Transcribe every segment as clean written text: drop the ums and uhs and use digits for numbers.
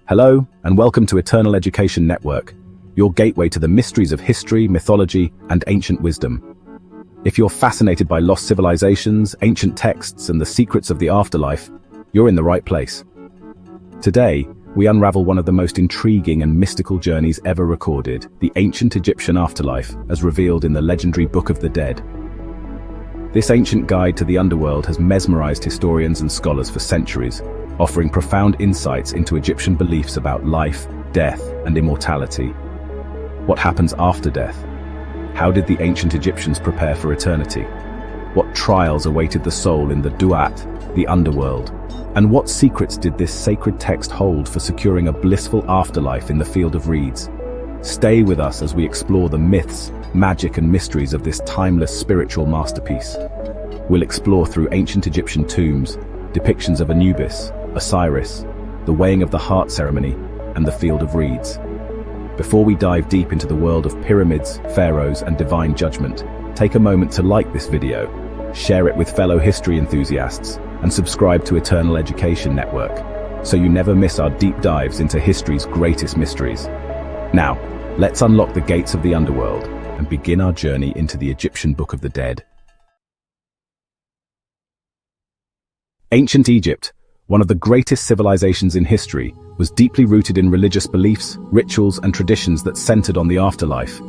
Hello, and welcome to Eternal Education Network, your gateway to the mysteries of history, mythology, and ancient wisdom. If you're fascinated by lost civilizations, ancient texts, and the secrets of the afterlife, you're in the right place. Today, we unravel one of the most intriguing and mystical journeys ever recorded, the Ancient Egyptian Afterlife, as revealed in the legendary Book of the Dead. This ancient guide to the underworld has mesmerized historians and scholars for centuries, offering profound insights into Egyptian beliefs about life, death, and immortality. What happens after death? How did the ancient Egyptians prepare for eternity? What trials awaited the soul in the Duat, the underworld? And what secrets did this sacred text hold for securing a blissful afterlife in the field of reeds? Stay with us as we explore the myths, magic, and mysteries of this timeless spiritual masterpiece. We'll explore through ancient Egyptian tombs, depictions of Anubis, Osiris, the weighing of the heart ceremony, and the field of reeds. Before we dive deep into the world of pyramids, pharaohs, and divine judgment, take a moment to like this video, share it with fellow history enthusiasts, and subscribe to Eternal Education Network, so you never miss our deep dives into history's greatest mysteries. Now, let's unlock the gates of the underworld and begin our journey into the Egyptian Book of the Dead. Ancient Egypt, one of the greatest civilizations in history, was deeply rooted in religious beliefs, rituals, and traditions that centered on the afterlife.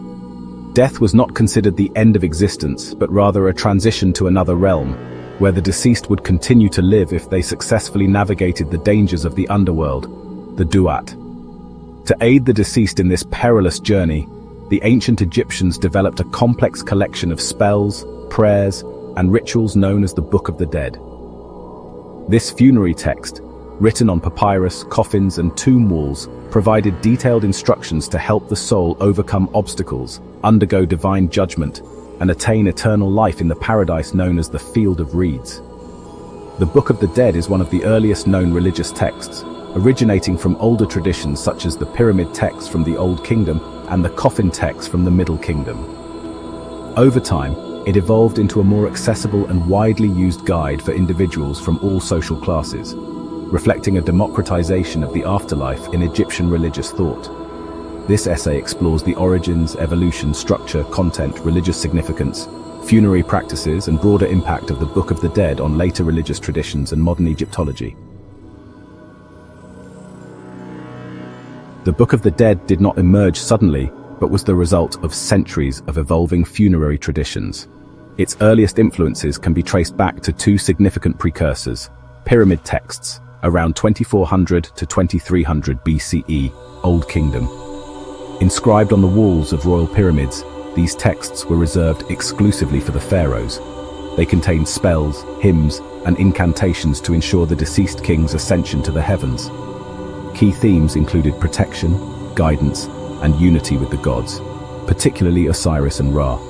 Death was not considered the end of existence, but rather a transition to another realm, where the deceased would continue to live if they successfully navigated the dangers of the underworld, the Duat. To aid the deceased in this perilous journey, the ancient Egyptians developed a complex collection of spells, prayers, and rituals known as the Book of the Dead. This funerary text, written on papyrus, coffins, and tomb walls, provided detailed instructions to help the soul overcome obstacles, undergo divine judgment, and attain eternal life in the paradise known as the Field of Reeds. The Book of the Dead is one of the earliest known religious texts, originating from older traditions such as the pyramid texts from the Old Kingdom and the coffin texts from the Middle Kingdom. Over time, it evolved into a more accessible and widely used guide for individuals from all social classes, reflecting a democratization of the afterlife in Egyptian religious thought. This essay explores the origins, evolution, structure, content, religious significance, funerary practices, and broader impact of the Book of the Dead on later religious traditions and modern Egyptology. The Book of the Dead did not emerge suddenly, but was the result of centuries of evolving funerary traditions. Its earliest influences can be traced back to two significant precursors: pyramid texts, around 2400 to 2300 BCE, Old Kingdom. Inscribed on the walls of royal pyramids, these texts were reserved exclusively for the pharaohs. They contained spells, hymns, and incantations to ensure the deceased king's ascension to the heavens. Key themes included protection, guidance, and unity with the gods, particularly Osiris and Ra.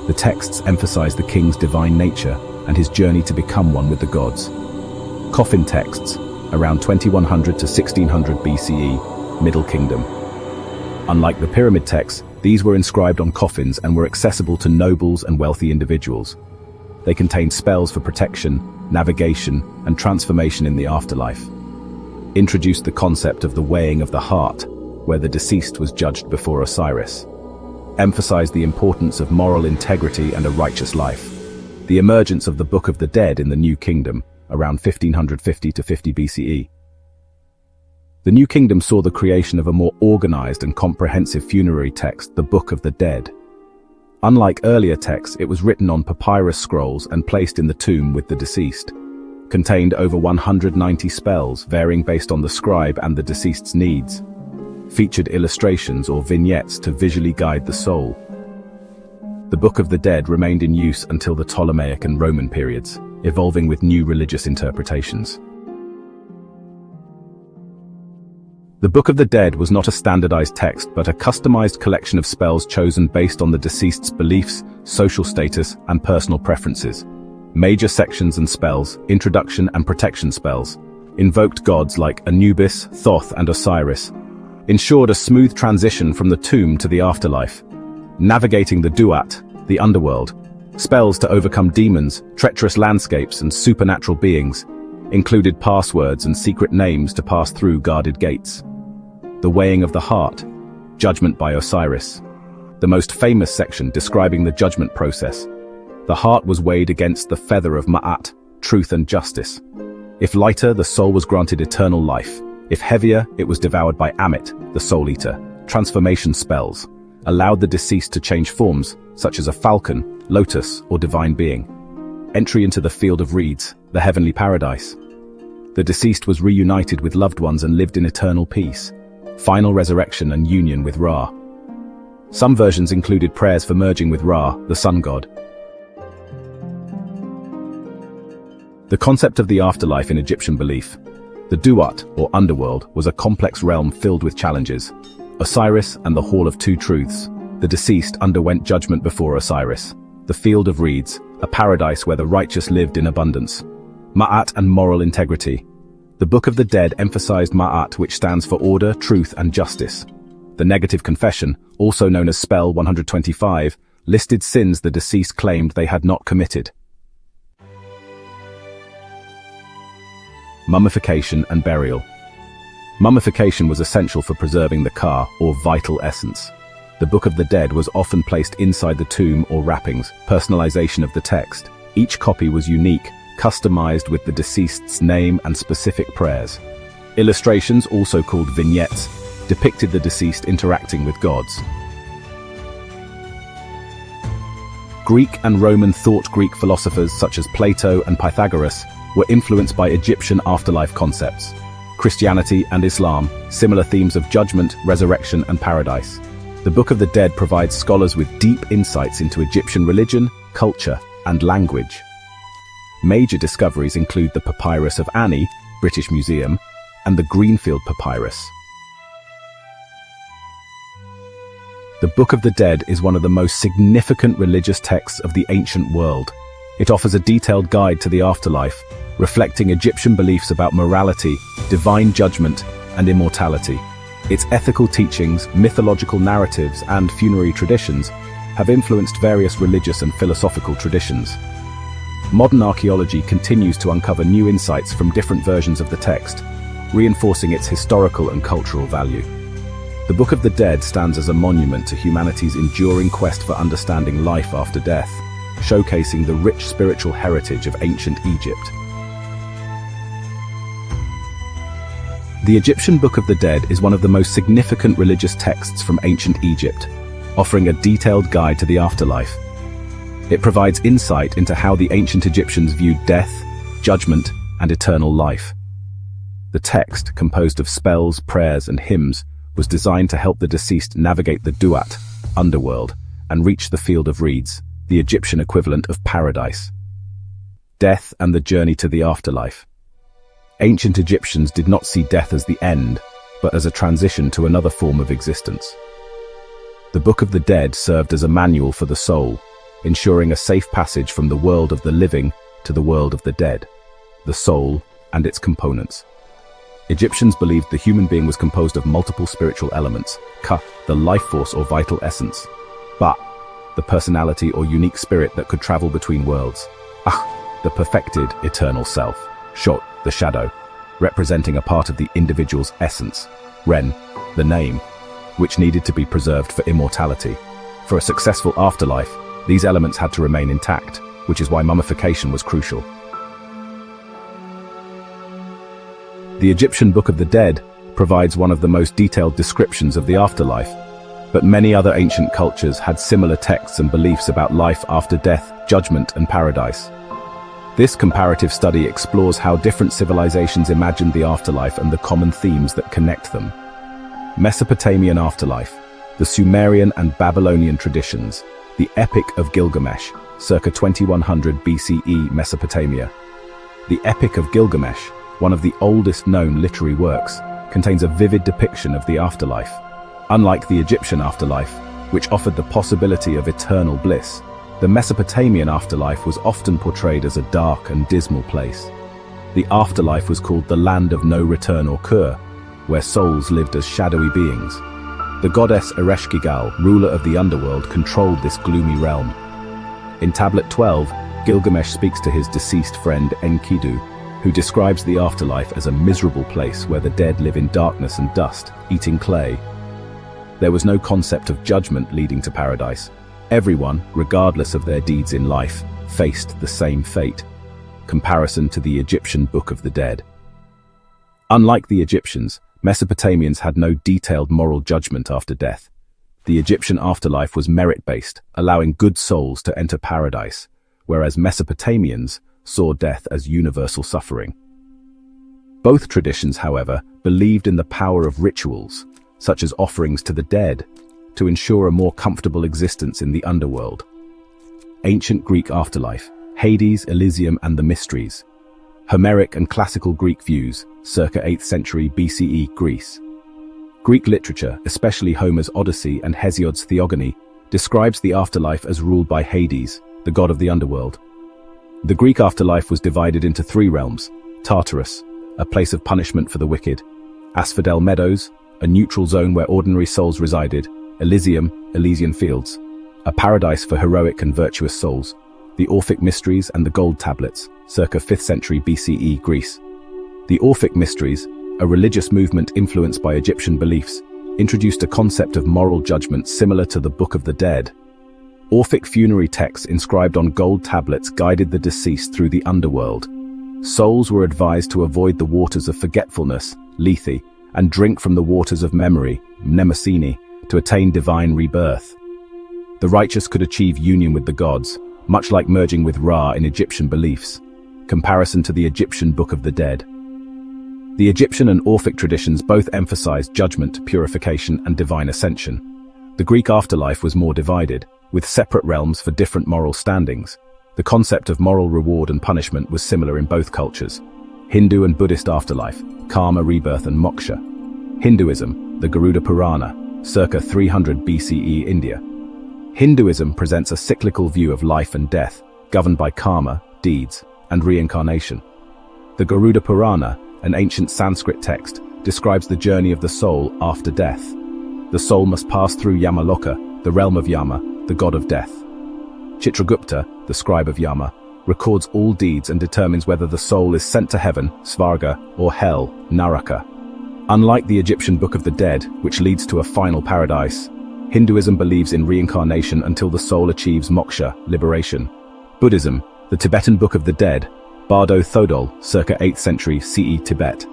The texts emphasized the king's divine nature and his journey to become one with the gods. Coffin texts, around 2100 to 1600 BCE, Middle Kingdom. Unlike the pyramid texts, these were inscribed on coffins and were accessible to nobles and wealthy individuals. They contained spells for protection, navigation, and transformation in the afterlife. Introduced the concept of the weighing of the heart, where the deceased was judged before Osiris. Emphasized the importance of moral integrity and a righteous life. The emergence of the Book of the Dead in the New Kingdom, around 1550 to 50 BCE. The New Kingdom saw the creation of a more organized and comprehensive funerary text, the Book of the Dead. Unlike earlier texts, it was written on papyrus scrolls and placed in the tomb with the deceased. Contained over 190 spells, varying based on the scribe and the deceased's needs. Featured illustrations or vignettes to visually guide the soul. The Book of the Dead remained in use until the Ptolemaic and Roman periods, evolving with new religious interpretations. The Book of the Dead was not a standardized text, but a customized collection of spells chosen based on the deceased's beliefs, social status, and personal preferences. Major sections and spells, introduction and protection spells, invoked gods like Anubis, Thoth, and Osiris, ensured a smooth transition from the tomb to the afterlife. Navigating the Duat, the underworld, spells to overcome demons, treacherous landscapes, and supernatural beings, included passwords and secret names to pass through guarded gates. The weighing of the heart, judgment by Osiris. The most famous section describing the judgment process. The heart was weighed against the feather of Ma'at, truth and justice. If lighter, the soul was granted eternal life. If heavier, it was devoured by Amit, the soul eater. Transformation spells allowed the deceased to change forms, such as a falcon, lotus, or divine being. Entry into the field of reeds, the heavenly paradise. The deceased was reunited with loved ones and lived in eternal peace. Final resurrection and union with Ra. Some versions included prayers for merging with Ra, the sun god. The concept of the afterlife in Egyptian belief. The Duat, or Underworld, was a complex realm filled with challenges. Osiris and the Hall of Two Truths. The deceased underwent judgment before Osiris. The Field of Reeds, a paradise where the righteous lived in abundance. Ma'at and moral integrity. The Book of the Dead emphasized Ma'at, which stands for order, truth, and justice. The Negative Confession, also known as Spell 125, listed sins the deceased claimed they had not committed. Mummification and burial. Mummification was essential for preserving the ka, or vital essence. The Book of the Dead was often placed inside the tomb or wrappings. Personalization of the text. Each copy was unique, customized with the deceased's name and specific prayers. Illustrations, also called vignettes, depicted the deceased interacting with gods. Greek and Roman thought. Greek philosophers such as Plato and Pythagoras were influenced by Egyptian afterlife concepts. Christianity and Islam, similar themes of judgment, resurrection, and paradise. The Book of the Dead provides scholars with deep insights into Egyptian religion, culture, and language. Major discoveries include the Papyrus of Ani, British Museum, and the Greenfield Papyrus. The Book of the Dead is one of the most significant religious texts of the ancient world. It offers a detailed guide to the afterlife, reflecting Egyptian beliefs about morality, divine judgment, and immortality. Its ethical teachings, mythological narratives, and funerary traditions have influenced various religious and philosophical traditions. Modern archaeology continues to uncover new insights from different versions of the text, reinforcing its historical and cultural value. The Book of the Dead stands as a monument to humanity's enduring quest for understanding life after death, showcasing the rich spiritual heritage of ancient Egypt. The Egyptian Book of the Dead is one of the most significant religious texts from ancient Egypt, offering a detailed guide to the afterlife. It provides insight into how the ancient Egyptians viewed death, judgment, and eternal life. The text, composed of spells, prayers, and hymns, was designed to help the deceased navigate the Duat, Underworld, and reach the Field of Reeds, the Egyptian equivalent of paradise. Death and the journey to the afterlife. Ancient Egyptians did not see death as the end, but as a transition to another form of existence. The Book of the Dead served as a manual for the soul, ensuring a safe passage from the world of the living to the world of the dead, the soul and its components. Egyptians believed the human being was composed of multiple spiritual elements, ka, the life force or vital essence, ba, the personality or unique spirit that could travel between worlds, ah, the perfected eternal self, shot, the shadow, representing a part of the individual's essence, ren, the name, which needed to be preserved for immortality. For a successful afterlife, these elements had to remain intact, which is why mummification was crucial. The Egyptian Book of the Dead provides one of the most detailed descriptions of the afterlife, but many other ancient cultures had similar texts and beliefs about life after death, judgment, and paradise. This comparative study explores how different civilizations imagined the afterlife and the common themes that connect them. Mesopotamian afterlife, the Sumerian and Babylonian traditions, the Epic of Gilgamesh, circa 2100 BCE Mesopotamia. The Epic of Gilgamesh, one of the oldest known literary works, contains a vivid depiction of the afterlife. Unlike the Egyptian afterlife, which offered the possibility of eternal bliss, the Mesopotamian afterlife was often portrayed as a dark and dismal place. The afterlife was called the land of no return or Kur, where souls lived as shadowy beings. The goddess Ereshkigal, ruler of the underworld, controlled this gloomy realm. In Tablet 12, Gilgamesh speaks to his deceased friend Enkidu, who describes the afterlife as a miserable place where the dead live in darkness and dust, eating clay. There was no concept of judgment leading to paradise. Everyone, regardless of their deeds in life, faced the same fate. Comparison to the Egyptian Book of the Dead. Unlike the Egyptians, Mesopotamians had no detailed moral judgment after death. The Egyptian afterlife was merit-based, allowing good souls to enter paradise, whereas Mesopotamians saw death as universal suffering. Both traditions, however, believed in the power of rituals, such as offerings to the dead, to ensure a more comfortable existence in the underworld. Ancient Greek afterlife, Hades, Elysium, and the Mysteries. Homeric and classical Greek views, circa 8th century BCE Greece. Greek literature, especially Homer's Odyssey and Hesiod's Theogony, describes the afterlife as ruled by Hades, the god of the underworld. The Greek afterlife was divided into three realms: Tartarus, a place of punishment for the wicked; Asphodel Meadows, a neutral zone where ordinary souls resided; Elysium, Elysian Fields, a paradise for heroic and virtuous souls; the Orphic Mysteries and the Gold Tablets, circa 5th century BCE Greece. The Orphic Mysteries, a religious movement influenced by Egyptian beliefs, introduced a concept of moral judgment similar to the Book of the Dead. Orphic funerary texts inscribed on gold tablets guided the deceased through the underworld. Souls were advised to avoid the waters of forgetfulness, Lethe, and drink from the waters of memory, Mnemosyne, to attain divine rebirth. The righteous could achieve union with the gods, much like merging with Ra in Egyptian beliefs. Comparison to the Egyptian Book of the Dead. The Egyptian and Orphic traditions both emphasized judgment, purification, and divine ascension. The Greek afterlife was more divided, with separate realms for different moral standings. The concept of moral reward and punishment was similar in both cultures. Hindu and Buddhist afterlife, karma, rebirth, and moksha. Hinduism, the Garuda Purana, circa 300 BCE India. Hinduism presents a cyclical view of life and death, governed by karma, deeds, and reincarnation. The Garuda Purana, an ancient Sanskrit text, describes the journey of the soul after death. The soul must pass through Yamaloka, the realm of Yama, the god of death. Chitragupta, the scribe of Yama, records all deeds and determines whether the soul is sent to heaven, Svarga, or hell, Naraka. Unlike the Egyptian Book of the Dead, which leads to a final paradise, Hinduism believes in reincarnation until the soul achieves moksha, liberation. Buddhism, the Tibetan Book of the Dead, Bardo Thodol, circa 8th century CE Tibet.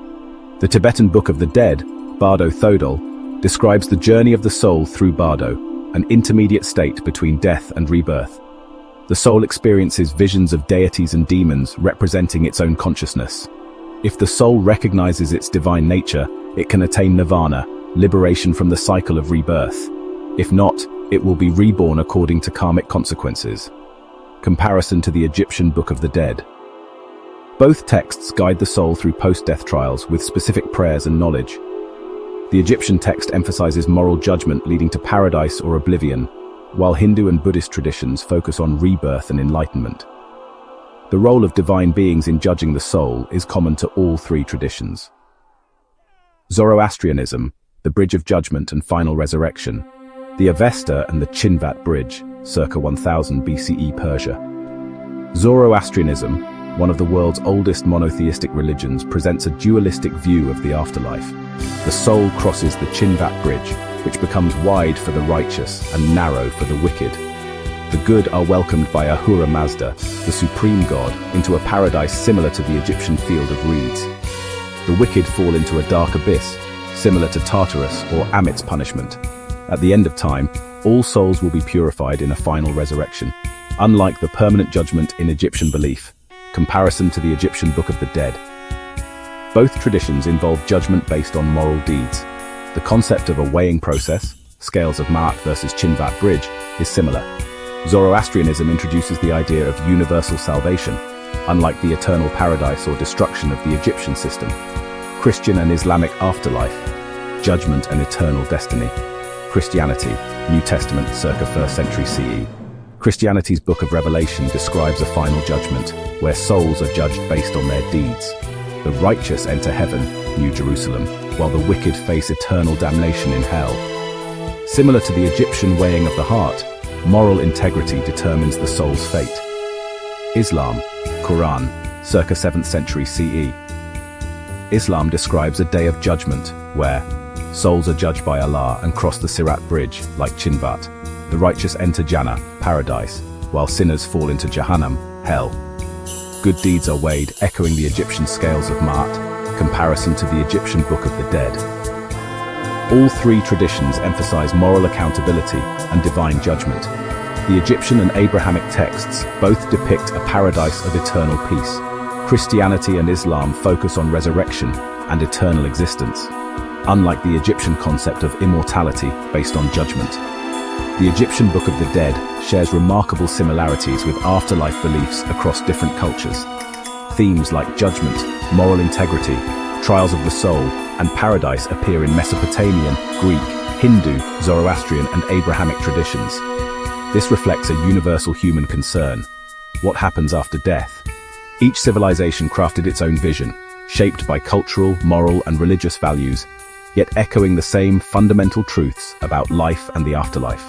The Tibetan Book of the Dead, Bardo Thodol, describes the journey of the soul through Bardo, an intermediate state between death and rebirth. The soul experiences visions of deities and demons representing its own consciousness. If the soul recognizes its divine nature, it can attain nirvana, liberation from the cycle of rebirth. If not, it will be reborn according to karmic consequences. Comparison to the Egyptian Book of the Dead. Both texts guide the soul through post-death trials with specific prayers and knowledge. The Egyptian text emphasizes moral judgment leading to paradise or oblivion, while Hindu and Buddhist traditions focus on rebirth and enlightenment. The role of divine beings in judging the soul is common to all three traditions. Zoroastrianism, the Bridge of Judgment and Final Resurrection. The Avesta and the Chinvat Bridge, circa 1000 BCE Persia. Zoroastrianism, one of the world's oldest monotheistic religions, presents a dualistic view of the afterlife. The soul crosses the Chinvat Bridge, which becomes wide for the righteous and narrow for the wicked. The good are welcomed by Ahura Mazda, the supreme god, into a paradise similar to the Egyptian field of reeds. The wicked fall into a dark abyss, similar to Tartarus or Amit's punishment. At the end of time, all souls will be purified in a final resurrection, unlike the permanent judgment in Egyptian belief. Comparison to the Egyptian Book of the Dead. Both traditions involve judgment based on moral deeds. The concept of a weighing process, scales of Ma'at versus Chinvat Bridge, is similar. Zoroastrianism introduces the idea of universal salvation, unlike the eternal paradise or destruction of the Egyptian system. Christian and Islamic afterlife, judgment and eternal destiny. Christianity, New Testament, circa 1st century CE. Christianity's Book of Revelation describes a final judgment, where souls are judged based on their deeds. The righteous enter heaven, New Jerusalem, while the wicked face eternal damnation in hell. Similar to the Egyptian weighing of the heart, moral integrity determines the soul's fate. Islam, Quran, circa 7th century CE. Islam describes a day of judgment, where souls are judged by Allah and cross the Sirat bridge, like Chinvat. The righteous enter Jannah, paradise, while sinners fall into Jahannam, hell. Good deeds are weighed, echoing the Egyptian scales of Ma'at, comparison to the Egyptian Book of the Dead. All three traditions emphasize moral accountability and divine judgment. The Egyptian and Abrahamic texts both depict a paradise of eternal peace. Christianity and Islam focus on resurrection and eternal existence, unlike the Egyptian concept of immortality based on judgment. The Egyptian Book of the Dead shares remarkable similarities with afterlife beliefs across different cultures. Themes like judgment, moral integrity, trials of the soul, and paradise appear in Mesopotamian, Greek, Hindu, Zoroastrian, and Abrahamic traditions. This reflects a universal human concern: what happens after death? Each civilization crafted its own vision, shaped by cultural, moral, and religious values, yet echoing the same fundamental truths about life and the afterlife.